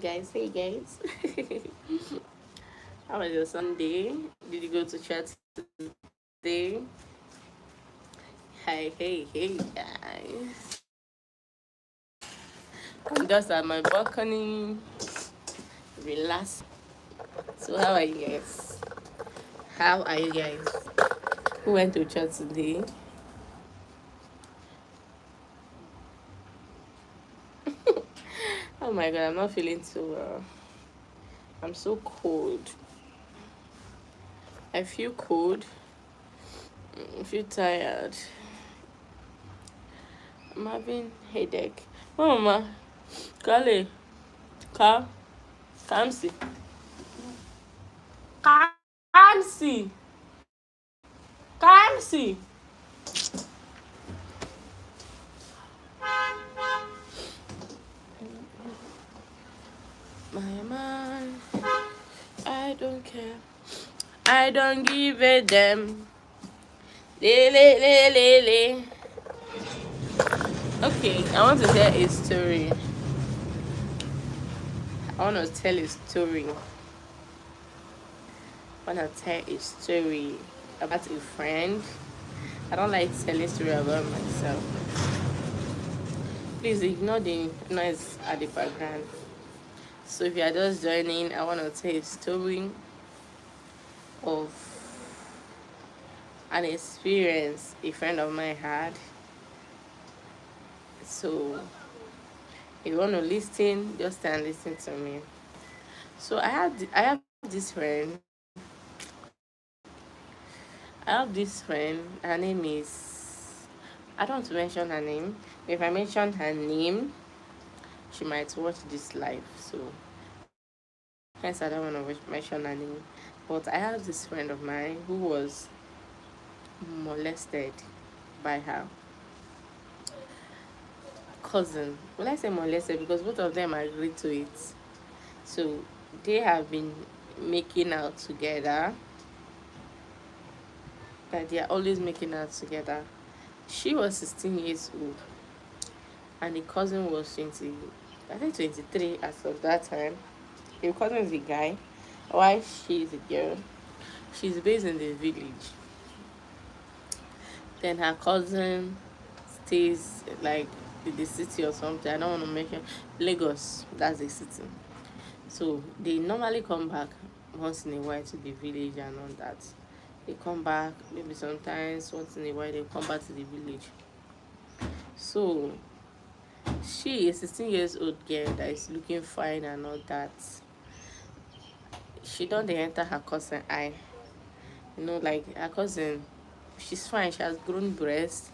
Hey guys. How was your Sunday? Did you go to church today? Hey guys. I'm just at my balcony, relax. So how are you guys? How are you guys? Who went to church today? Oh my god, I'm not feeling too well. I'm so cold. I feel cold. I feel tired. I'm having headache. Oh, mama, Kale, Ka, Kamsi, Kamsi, Kamsi. My man, I don't care. I don't give a damn. Le, le, le, le, le. Okay, I want to tell a story. I want to tell a story. I want to tell a story about a friend. I don't like telling story about myself. Please ignore the noise at the background. So if you are just joining, I want to tell a story of an experience a friend of mine had. So if you want to listen, just stand listen to me. So I have this friend. I have this friend. Her name is, I don't want to mention her name. If I mention her name, she might watch this live. So hence I don't want to mention her name. But I have this friend of mine who was molested by her cousin. Will I say molested because both of them agreed to it. So they have been making out together. That they are always making out together. She was 16 years old and the cousin was 20, I think 23 as of that time. The cousin is a guy, while she is a girl. She's based in the village. Then her cousin stays like in the city or something. I don't want to mention Lagos, that's the city. So they normally come back once in a while to the village and all that. They come back maybe sometimes once in a while they come back to the village. So she, a 16 years old girl that is looking fine and all that, she don't dey enter her cousin eye. Like her cousin, she's fine, she has grown breasts,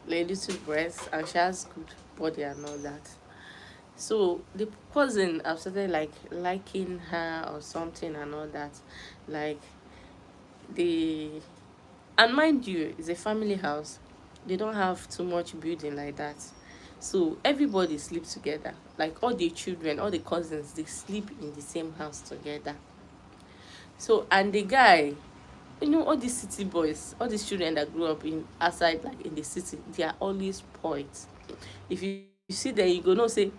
like little breasts, and she has good body and all that. So the cousin have started like liking her or something and all that. Like the and mind you, it's a family house. They don't have too much building like that. So everybody sleep together. Like all the children, all the cousins, they sleep in the same house together. So and the guy, all these city boys, all these children that grew up in outside, like in the city, they are always spoiled. If you see them, you go know say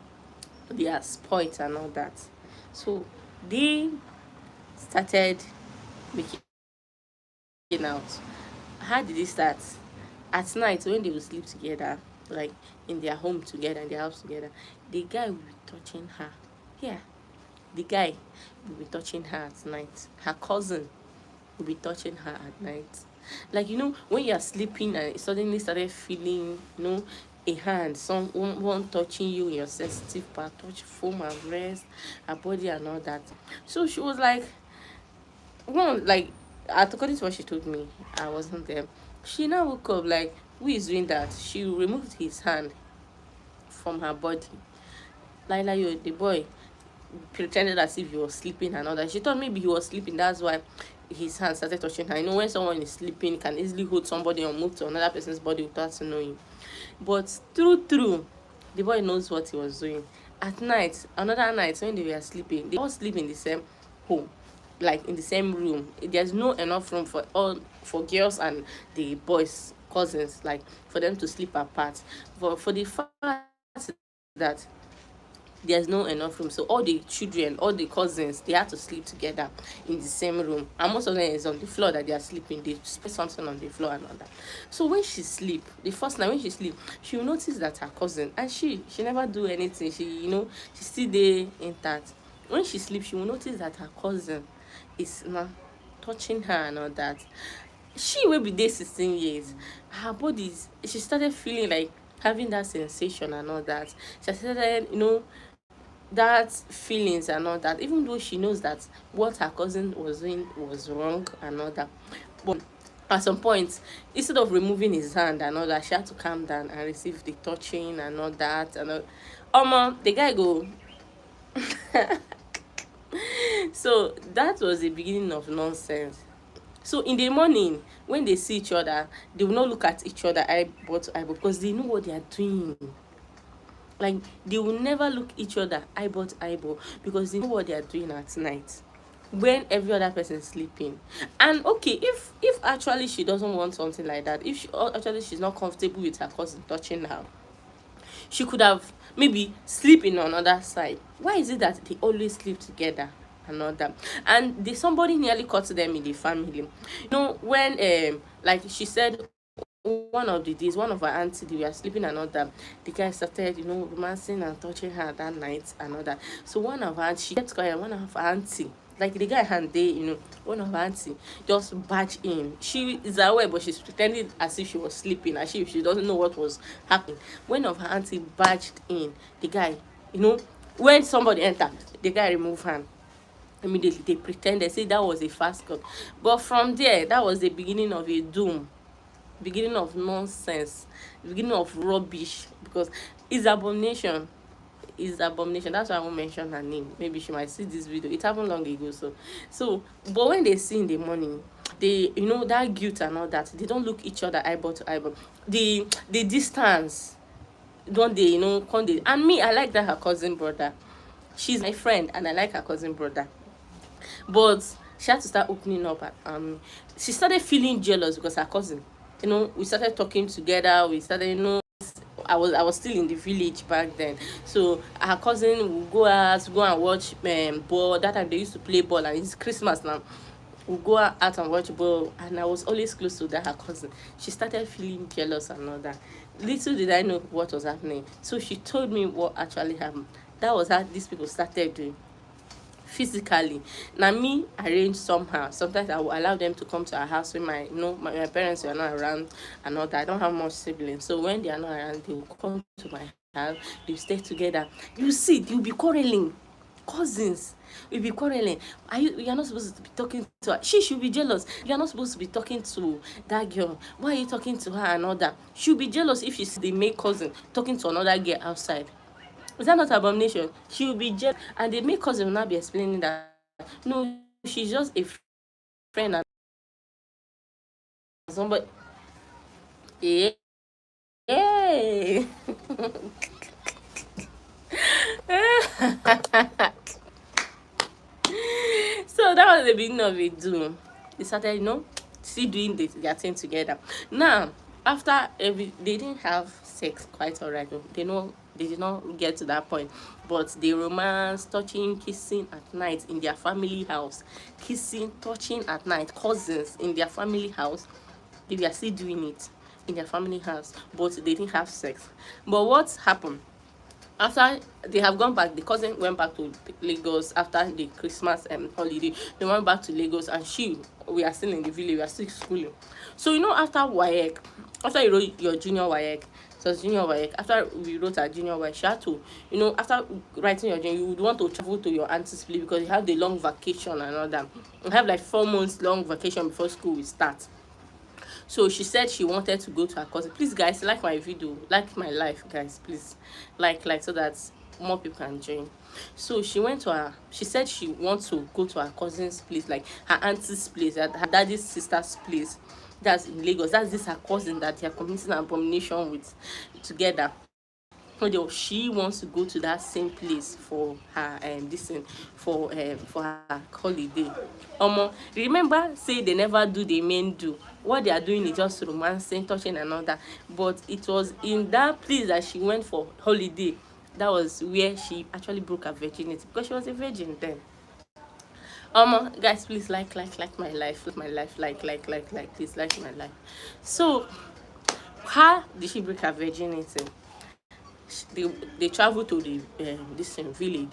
they are spoiled and all that. So they started making out. How did it start? At night when they will sleep together, like in their home together, in their house together, the guy will be touching her. Yeah, the guy will be touching her at night. Her cousin will be touching her at night. Like when you are sleeping and suddenly started feeling, a hand, someone touching you in your sensitive part, touch foam and breast, her body and all that. So she was like, one, like, according to what she told me, I wasn't there. She now woke up like, who is doing that? She removed his hand from her body. Like you, the boy pretended as if he was sleeping and all that. She thought maybe he was sleeping, that's why his hand started touching her. When someone is sleeping, can easily hold somebody or move to another person's body without knowing. But true, the boy knows what he was doing. At night, another night when they were sleeping, they all sleep in the same home, like in the same room. There's no enough room for girls and the boys cousins, like for them to sleep apart. But for the fact that there's no enough room, so all the children, all the cousins, they had to sleep together in the same room, and most of them is on the floor that they are sleeping. They spread something on the floor and all that. So when she sleep, the first night when she sleep, she will notice that her cousin, and she never do anything, she, she still there intact. When she sleep, she will notice that her cousin is now touching her and all that. She will be there 16 years, her body she started feeling like having that sensation and all that. She started, that feelings and all that, even though she knows that what her cousin was doing was wrong and all that. But at some point, instead of removing his hand and all that, she had to calm down and receive the touching and all that. And the guy go. So that was the beginning of nonsense. So in the morning, when they see each other, they will not look at each other eyeball to eyeball, because they know what they are doing. Like, they will never look each other eyeball to eyeball, because they know what they are doing at night when every other person is sleeping. And okay, if actually she doesn't want something like that, if she's not comfortable with her cousin touching her, she could have maybe sleep in another side. Why is it that they always sleep together and all that? And somebody nearly caught them in the family. When like she said, one of the days, one of her auntie, they were sleeping and all that, the guy started, romancing and touching her that night and all that. So one of her, she kept quiet. One of her auntie, like the guy hand they, one of her auntie just barged in. She is aware, but she's pretending as if she was sleeping, as if she doesn't know what was happening. One of her auntie barged in, the guy, when somebody entered, the guy removed hand. Immediately they pretend, they say that was a fast cut. But from there, that was the beginning of a doom, beginning of nonsense, beginning of rubbish, because it's abomination. That's why I won't mention her name. Maybe she might see this video. It happened long ago. So but when they see in the morning, they, that guilt and all that, they don't look each other eyeball to eyeball. The distance, don't they, and me, I like that her cousin brother, she's my friend, and I like her cousin brother. But she had to start opening up. She started feeling jealous because her cousin, we started talking together. We started, I was still in the village back then. So her cousin would go out, go and watch ball. That time they used to play ball, and it's Christmas now. We'll go out and watch ball, and I was always close to that her cousin. She started feeling jealous and all that. Little did I know what was happening. So she told me what actually happened. That was how these people started doing physically. Now me arrange somehow. Sometimes I will allow them to come to our house when my parents were not around and all that. I don't have much siblings, so when they are not around, they will come to my house. They stay together. You see, they'll be quarreling. Cousins will be quarreling. You're not supposed to be talking to her. She should be jealous. You're not supposed to be talking to that girl. Why are you talking to her and all that? She'll be jealous if she sees the maid cousin talking to another girl outside. Is that not abomination? She will be jealous, and the maid cousin will not be explaining that no, she's just a friend and somebody. Yeah. So that was the beginning of it too. They started, still doing their thing together. Now, after they didn't have sex quite alright. They did not get to that point, but they romance, touching, kissing at night in their family house, kissing, touching at night, cousins in their family house. They were still doing it in their family house, but they didn't have sex. But what happened? After they have gone back, the cousin went back to Lagos after the Christmas holiday. They went back to Lagos, and we are still in the village, we are still schooling. So after WAEC, after you wrote your junior WAEC, so junior WAEC, after we wrote our junior WAEC, she had to, after writing your junior, you would want to travel to your auntie's place because you have the long vacation and all that. You have like 4 months long vacation before school will start. So she said she wanted to go to her cousin. Please guys, like my video, like my life, guys, please like so that more people can join. So she said she wants to go to her cousin's place, like her auntie's place, her daddy's sister's place. That's in Lagos. That's this her cousin that they are committing an abomination with together. She wants to go to that same place for her for her holiday. Remember, say they never do, the men do. What they are doing is just romancing, touching and all that. But it was in that place that she went for holiday, That was where she actually broke her virginity, because she was a virgin then. Guys, please like my life, please like my life. So how did she break her virginity? They traveled to the this thing village,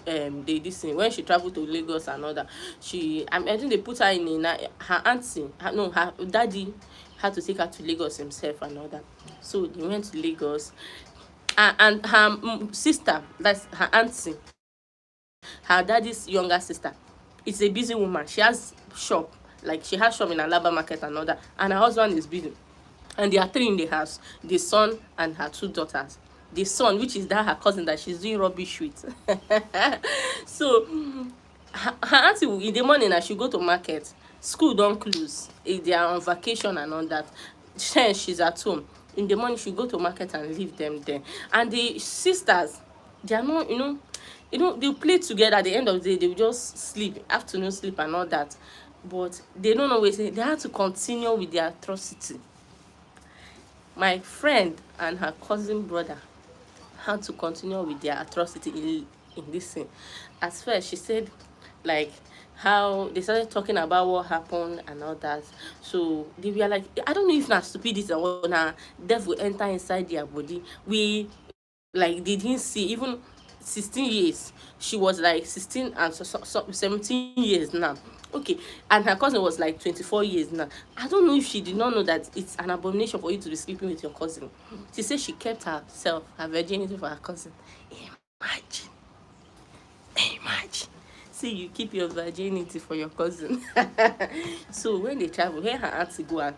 this thing, when she traveled to Lagos and all that. I think they put her in her auntie, her daddy had to take her to Lagos himself and all that. So they went to Lagos, and her sister, that's her auntie, her daddy's younger sister, is a busy woman. She has shop, like she has shop in Alaba market and all that, and her husband is busy. And there are three in the house, the son and her two daughters. The son, which is that her cousin that she's doing rubbish with. So her auntie, in the morning as she go to market, school don't close, they are on vacation and all that, she's at home. In the morning she go to market and leave them there. And the sisters, they are not, they play together. At the end of the day, they will just sleep, afternoon sleep and all that. But they don't always say, they have to continue with their atrocity. My friend and her cousin brother had to continue with their atrocity in this thing. At first, she said, like, how they started talking about what happened and all that. So they were like, I don't know if na stupidity or na devil enter inside their body. Like, they didn't see, even 16 years, she was like 16 and 17 years now. Okay, and her cousin was like 24 years now. I don't know if she did not know that it's an abomination for you to be sleeping with your cousin. She said she kept her virginity for her cousin. Imagine. See, you keep your virginity for your cousin. So when they travel, when her auntie go out,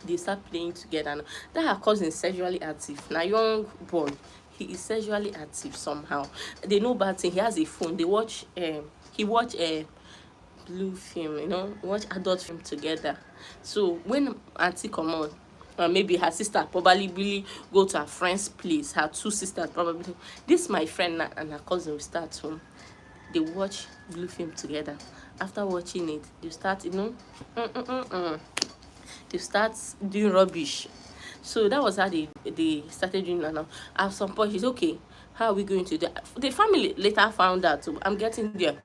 they start playing together. That her cousin is sexually active. Now, young boy, he is sexually active somehow. They know bad thing. He has a phone. They watch. He watch a blue film. Watch adult film together. So when auntie come out, maybe her sister probably really go to her friend's place. Her two sisters probably. This my friend and her cousin will start home. They watch blue film together. After watching it, they start, they start doing rubbish. So that was how they started doing that. Now at some point, she's okay, how are we going to do that? The family later found out. So I'm getting there.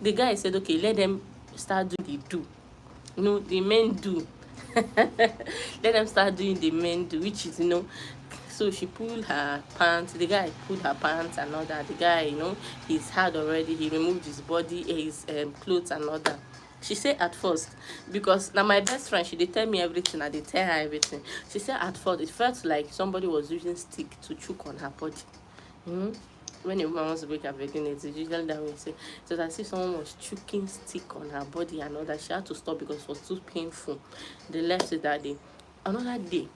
The guy said, okay, let them start doing the do. The men do. Let them start doing the men do, which is, so she pulled her pants. The guy pulled her pants and all that. The guy, he's hard already. He removed his body, his clothes and all that. She said at first, because now my best friend, she did tell me everything. I did tell her everything. She said at first it felt like somebody was using stick to choke on her body. When a woman wants to break her virginity, it's usually that way. Say it was as if someone was choking stick on her body and all that. She had to stop because it was too painful. They left it that day. Another day,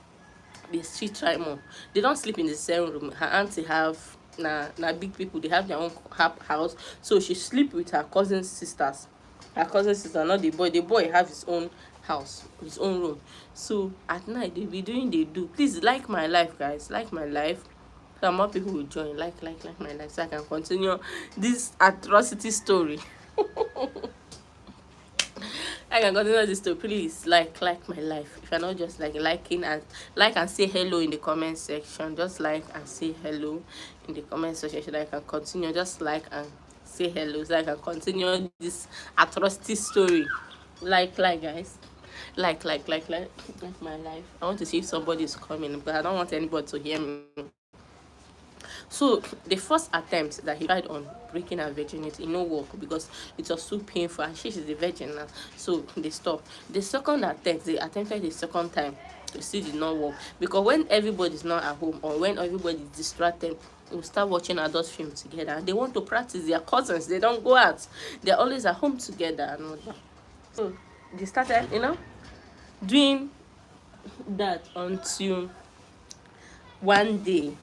they still try more. They don't sleep in the same room. Her auntie have big people. They have their own house. So she sleep with her cousin's sisters. Her cousin's sister, not the boy. The boy have his own house, his own room. So at night they be doing they do. Please like my life, guys. Like my life. So more people will join. Like my life, so I can continue this atrocity story. I can continue this story. Please like my life. If you're not just liking and say hello in the comment section, just like and say hello in the comment section so that I can continue. Just like and say hello so I can continue this atrocity story. Like guys. Like my life. I want to see if somebody is coming, but I don't want anybody to hear me. So the first attempt that he tried on breaking her virginity, it no work because it was too painful and she's a virgin now. So they stopped. The second attempt, they attempted the second time. It still did not work because when everybody's not at home or when everybody's distracted, we start watching adult film together. They want to practice their cousins. They don't go out. They're always at home together and all that. So they started, doing that until one day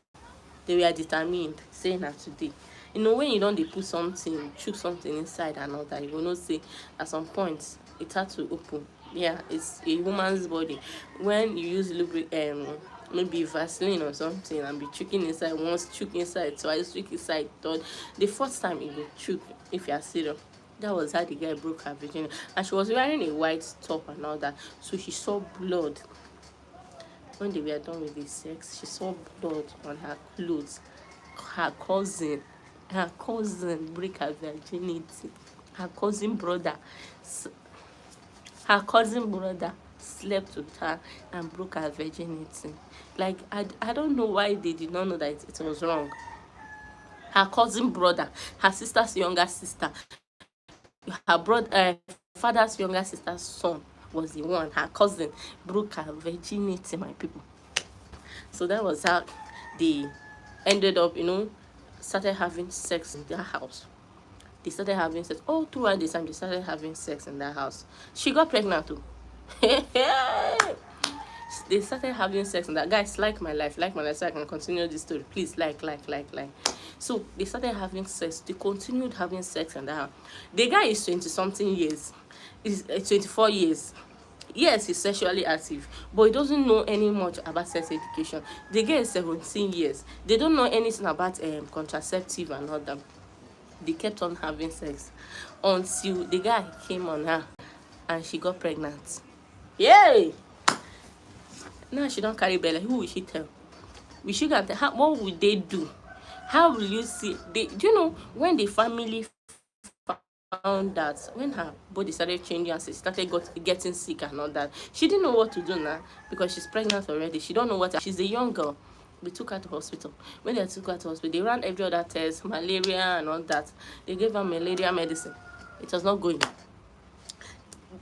they were determined, saying that today. When you don't put something, chook something inside and all that, you will not say at some point it had to open. Yeah, it's a woman's body. When you use maybe Vaseline or something and be choking inside once, chook inside twice, chook inside third, the fourth time it will chook if you are serious. That was how the guy broke her virginity. And she was wearing a white top and all that, so she saw blood. When they were done with the sex, she saw blood on her clothes. her cousin, break her virginity. Her cousin brother, her cousin brother slept with her and broke her virginity. Like, I don't know why they did not know that it was wrong. Her cousin brother, her sister's younger sister, her brother, father's younger sister's son was the one. Her cousin broke her virginity, my people. So that was how they ended up, started having sex in their house. They started having sex all throughout this time. They started having sex in that house. She got pregnant too. They started having sex, and that, guys, like my life, so I can continue this story. Please like. So they started having sex. They continued having sex, and that the guy is 20 something years, is 24 years. Yes, he's sexually active, but he doesn't know any much about sex education. The girl is 17 years. They don't know anything about contraceptive and all that. They kept on having sex until the guy came on her and she got pregnant. Yay! Now she don't carry belly. Who will she tell? We should get what would they do? How will you see? Do you know when the family found that, when her body started changing and she started getting sick and all that, she didn't know what to do now because she's pregnant already. She don't know what. She's a young girl. We took her to hospital. When they took her to hospital, they ran every other test, malaria and all that. They gave her malaria medicine. It was not going.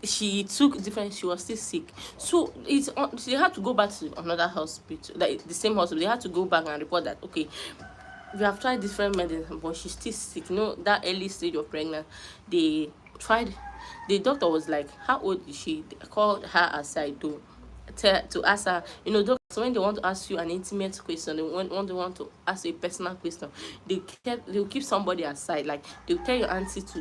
She took different. She was still sick, so they had to go back to another hospital, like the same hospital. They had to go back and report that, okay, we have tried different medicine, but she's still sick. That early stage of pregnancy, they tried. The doctor was like, how old is she? They called her aside to ask her, doctors, when they want to ask you an intimate question, they want to ask you a personal question, they'll keep somebody aside. Like, they'll tell your auntie to